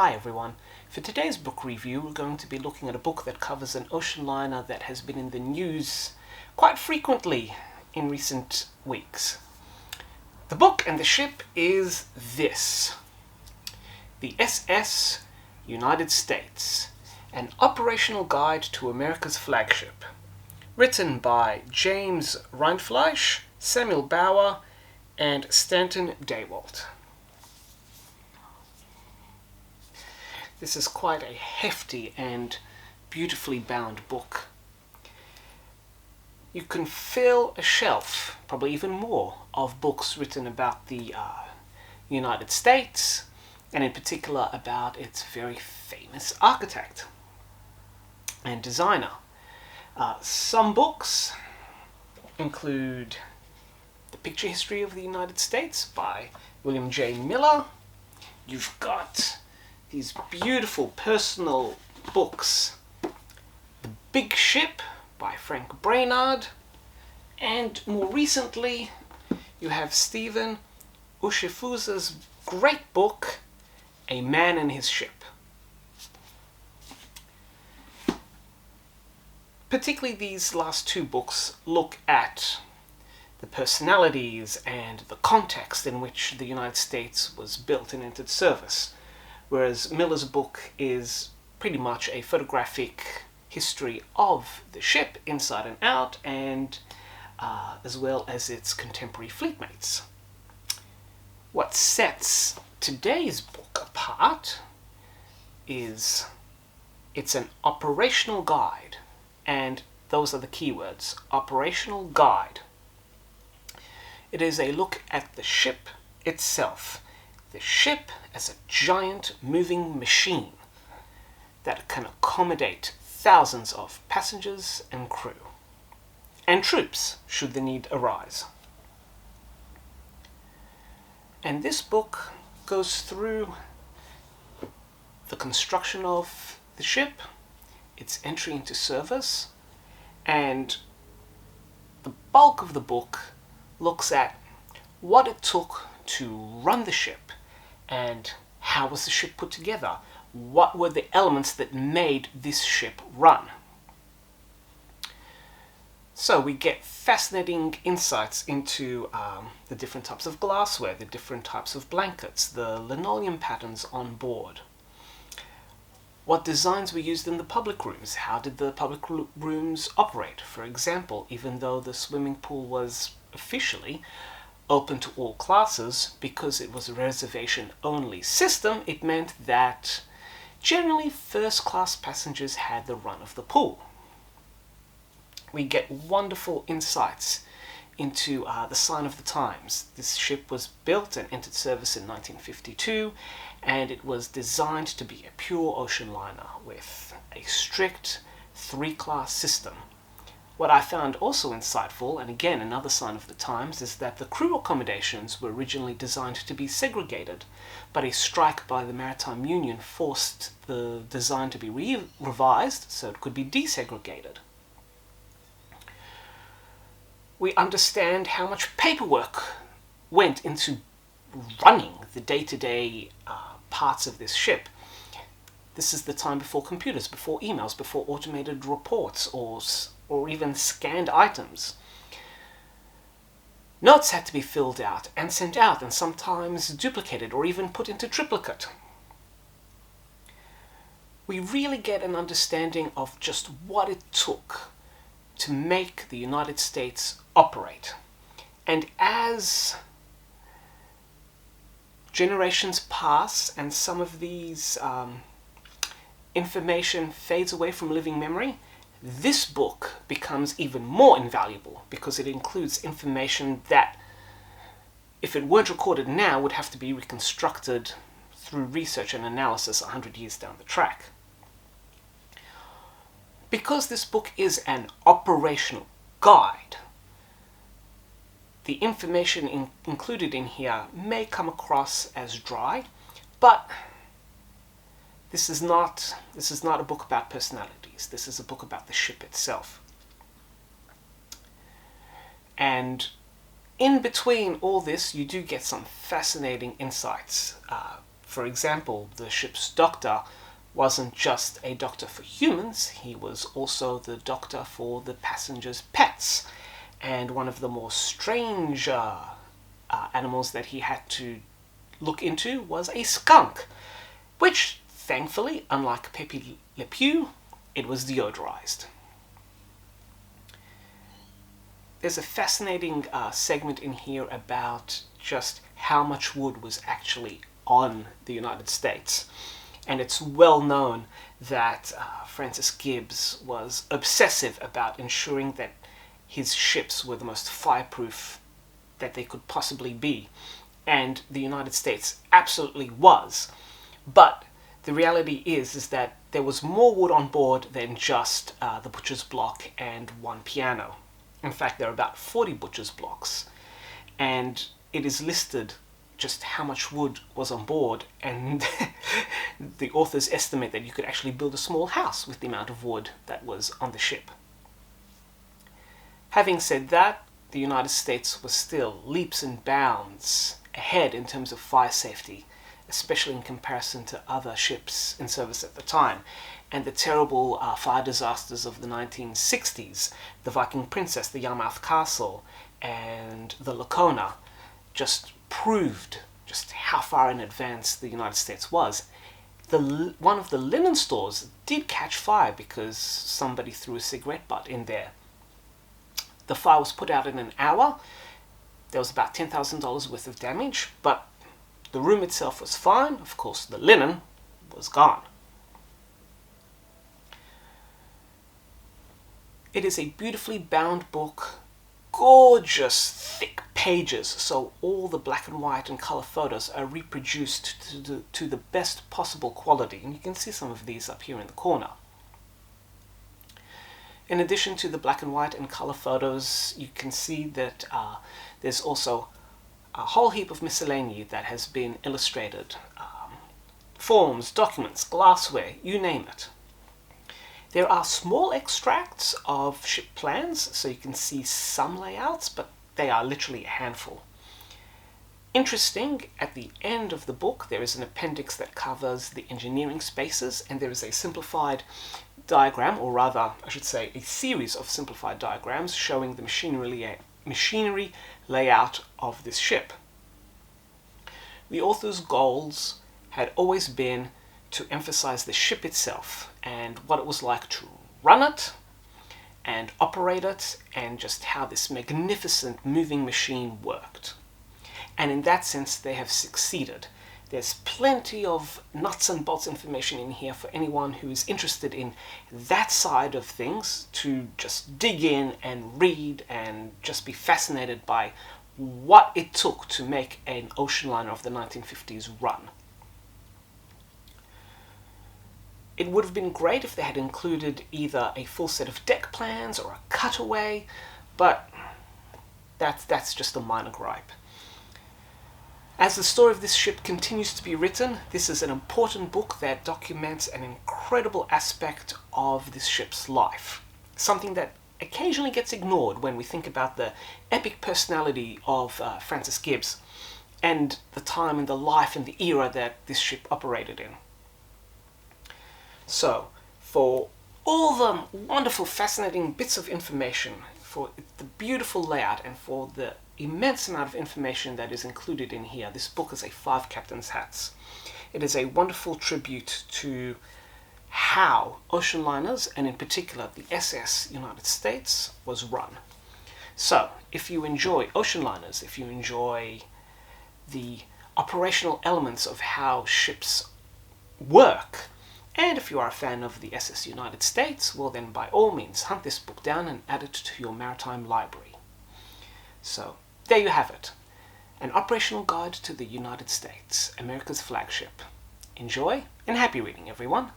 Hi everyone. For today's book review, we're going to be looking at a book that covers an ocean liner that has been in the news quite frequently in recent weeks. The book and the ship is this: the SS United States, an operational guide to America's flagship. Written by James Rindfleisch, Samuel Bauer, and Stanton Daywalt. This is quite a hefty and beautifully bound book. You can fill a shelf, probably even more, of books written about the United States, and in particular about its very famous architect and designer. Some books include The Picture History of the United States by William J. Miller. You've got these beautiful personal books, The Big Ship by Frank Brainerd, and more recently you have Stephen Ushifuza's great book, A Man and His Ship. Particularly these last two books look at the personalities and the context in which the United States was built and entered service, whereas Miller's book is pretty much a photographic history of the ship inside and out, and as well as its contemporary fleetmates. What sets today's book apart is it's an operational guide, and those are the keywords: operational guide. It is a look at the ship itself. The ship as a giant moving machine that can accommodate thousands of passengers and crew, and troops should the need arise. And this book goes through the construction of the ship, its entry into service, and the bulk of the book looks at what it took to run the ship and how was the ship put together. What were the elements that made this ship run? So we get fascinating insights into the different types of glassware, the different types of blankets, the linoleum patterns on board. What designs were used in the public rooms? How did the public rooms operate? For example, even though the swimming pool was officially open to all classes, because it was a reservation-only system, it meant that generally first-class passengers had the run of the pool. We get wonderful insights into the sign of the times. This ship was built and entered service in 1952, and it was designed to be a pure ocean liner with a strict three-class system. What I found also insightful, and again another sign of the times, is that the crew accommodations were originally designed to be segregated, but a strike by the Maritime Union forced the design to be revised so it could be desegregated. We understand how much paperwork went into running the day-to-day parts of this ship. This is the time before computers, before emails, before automated reports or even scanned items. Notes had to be filled out and sent out, and sometimes duplicated or even put into triplicate. We really get an understanding of just what it took to make the United States operate. And as generations pass and some of these information fades away from living memory, this book becomes even more invaluable because it includes information that, if it weren't recorded now, would have to be reconstructed through research and analysis 100 years down the track. Because this book is an operational guide, the information included in here may come across as dry, but this is not a book about personalities. This is a book about the ship itself. And in between all this, you do get some fascinating insights. For example, the ship's doctor wasn't just a doctor for humans, he was also the doctor for the passengers' pets. And one of the more strange animals that he had to look into was a skunk, which, thankfully, unlike Pepe Le Pew, it was deodorized. There's a fascinating segment in here about just how much wood was actually on the United States. And it's well known that Francis Gibbs was obsessive about ensuring that his ships were the most fireproof that they could possibly be. And the United States absolutely was. But the reality is that there was more wood on board than just the butcher's block and one piano. In fact, there are about 40 butcher's blocks. And it is listed just how much wood was on board, and the authors estimate that you could actually build a small house with the amount of wood that was on the ship. Having said that, the United States was still leaps and bounds ahead in terms of fire safety, especially in comparison to other ships in service at the time. And the terrible fire disasters of the 1960s, the Viking Princess, the Yarmouth Castle, and the Lacona, just proved just how far in advance the United States was. One of the linen stores did catch fire because somebody threw a cigarette butt in there. The fire was put out in an hour. There was about $10,000 worth of damage, but the room itself was fine. Of course, the linen was gone. It is a beautifully bound book, gorgeous thick pages, so all the black and white and color photos are reproduced to the best possible quality, and you can see some of these up here in the corner. In addition to the black and white and color photos, you can see that there's also a whole heap of miscellany that has been illustrated. Forms, documents, glassware, you name it. There are small extracts of ship plans, so you can see some layouts, but they are literally a handful. Interesting, at the end of the book there is an appendix that covers the engineering spaces, and there is a simplified diagram, or rather, I should say, a series of simplified diagrams showing the machinery layout of this ship. The author's goals had always been to emphasize the ship itself and what it was like to run it and operate it, and just how this magnificent moving machine worked. And in that sense they have succeeded. There's plenty of nuts and bolts information in here for anyone who's interested in that side of things to just dig in and read and just be fascinated by what it took to make an ocean liner of the 1950s run. It would have been great if they had included either a full set of deck plans or a cutaway, but that's just a minor gripe. As the story of this ship continues to be written, this is an important book that documents an incredible aspect of this ship's life. Something that occasionally gets ignored when we think about the epic personality of Francis Gibbs and the time and the life and the era that this ship operated in. So, for all the wonderful, fascinating bits of information, for the beautiful layout, and for the immense amount of information that is included in here, this book is a 5 captain's hats. It is a wonderful tribute to how ocean liners, and in particular the SS United States, was run. So, if you enjoy ocean liners, if you enjoy the operational elements of how ships work, and if you are a fan of the SS United States, well then by all means hunt this book down and add it to your maritime library. So, there you have it. An operational guide to the United States, America's flagship. Enjoy and happy reading, everyone.